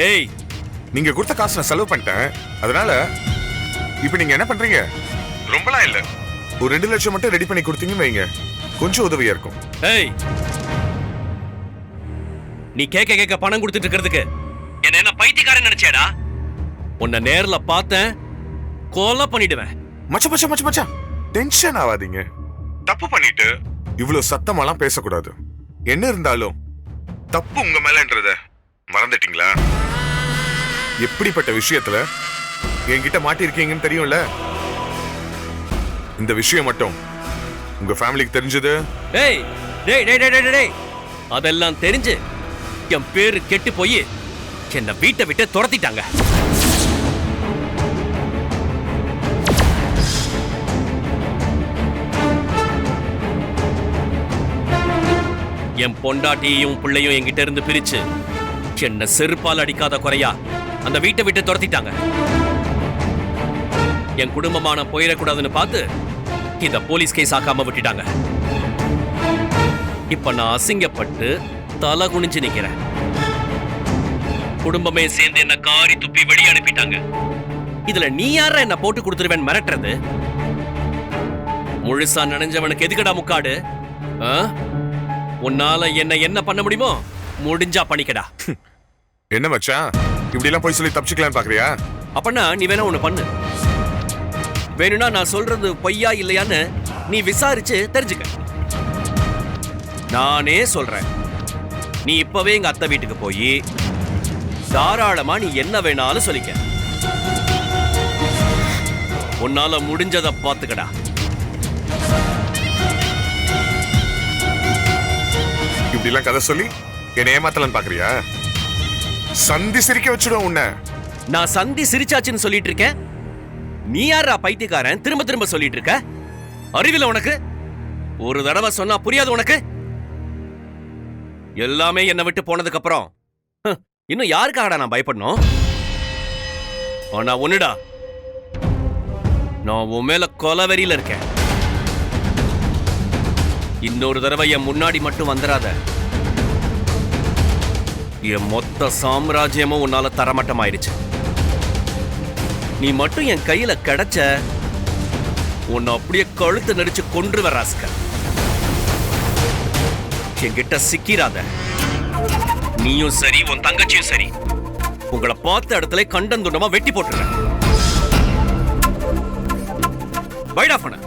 ஏய், நீங்க கொடுத்த காசு நான் செலவு பண்ணிட்டேன். அதனால இப்ப நீங்க என்ன பண்றீங்க? ரொம்பலாம் இல்ல, ஒரு 2 லட்சம் மட்டும் ரெடி பண்ணி கொடுத்தீங்கன்னு வைங்க, கொஞ்சம் உதவியா இருக்கும். ஏய், நீ கேட்க கேட்க பணம் கொடுத்துட்டு இருக்கிறதுக்கு என்ன பைத்தியக்காரன் நினைச்சேடா? உன்னை நேர்ல பார்த்தேன், கொலை பண்ணிடுவேன். மச்ச மச்ச மச்ச மச்சா, டென்ஷன் ஆகாதீங்க. தப்பு பண்ணிட்டு இவ்வளவு சத்தமாலாம் பேசக்கூடாது. என்ன இருந்தாலும் தப்பு உங்க மேலன்றத மறந்துட்டீங்களா? எப்படிப்பட்ட விஷயத்துல என்கிட்ட மாட்டிருக்கீங்கன்னு தெரியும்ல. இந்த விஷயம் மட்டும் உங்க ஃபேமிலிக்கு தெரிஞ்சது. டேய் டேய் டேய் டேய் டேய், அதெல்லாம் தெரிஞ்சு என் பேரு கெட்டு போய் என்ன வீட்டை விட்டு துரத்திட்டாங்க. என் பொண்டாட்டியையும் பிள்ளையும் என்கிட்ட இருந்து பிரிச்சு என்ன செருப்பால் அடிக்காத குறையா அந்த வீட்டை விட்டு துரத்திட்டாங்க. என் குடும்பமான போயிடக்கூடாதுன்னு பார்த்து இத போலீஸ் கேஸ் ஆக்காம விட்டுட்டாங்க. இப்ப நான் அசிங்கப்பட்டு தலை குனிஞ்சு நிக்கிறேன். குடும்பமே சேர்ந்து என்ன காரி துப்பி வெளியே அனுப்பிட்டாங்க. இதுல நீ யார என்ன போட்டு கொடுத்துருவேன் மிரட்டுறது? முழுசா நினைஞ்சவனுக்கு எதுக்கடா முக்காடு? உன்னால என்ன பண்ண முடியுமோ முடிஞ்சா பண்ணிக்கடா. என்ன மச்சான், இப்படி எல்லாம் போய் சொல்லி தப்பிச்சுக்கலாம் பாக்குறியா? அப்பனா நீ வேணா ஒண்ணு பண்ணு. வேணும்னா நான் சொல்றது பொய்யா இல்லையான்னு நீ விசாரிச்சு தெரிஞ்சுக்க. நானே சொல்றேன், நீ இப்பவே எங்க அத்தை வீட்டுக்கு போய் தாராளமா நீ என்ன வேணாலும் சொல்லிக்க. உன்னால முடிஞ்சதை பார்த்துக்கடா. இப்படி எல்லாம் கதை சொல்லி என்ன ஏமாத்தலாம் பாக்குறியா? சந்தி சிரிக்க வச்சுடும் உன்னை. நான் சந்தி சிரிச்சாச்சுன்னு சொல்லிட்டு இருக்கேன். நீ யாரா பைத்தியக்காரன் திரும்ப திரும்ப சொல்லிட்டு இருக்க? அறிவில உனக்கு? ஒரு தடவை சொன்னா புரியாது உனக்கு? எல்லாமே என்னை விட்டு போனதுக்கு அப்புறம் இன்னும் யாருக்காகடா நான் பயப்படணும்? ஆனா ஒண்ணுடா, நான் உன் மேல கொலவெறியில இருக்கேன். இன்னொரு தடவை என் முன்னாடி மட்டும் வந்துடாத. என் மொத்த சாம்ராஜ்யமும் உன்னால தரமட்டமாயிருச்சு. நீ மட்டும் என் கையில கிடைச்ச, உன்னை அப்படியே கழுத்து நடிச்சு கொன்று வராஸ்க. என்கிட்ட சிக்கிறாத. நீயும் சரி, உன் தங்கச்சியும் சரி, உங்களை பார்த்த இடத்துல கண்டந்துண்டமா வெட்டி போட்டுறேன். பைடா பண்ண.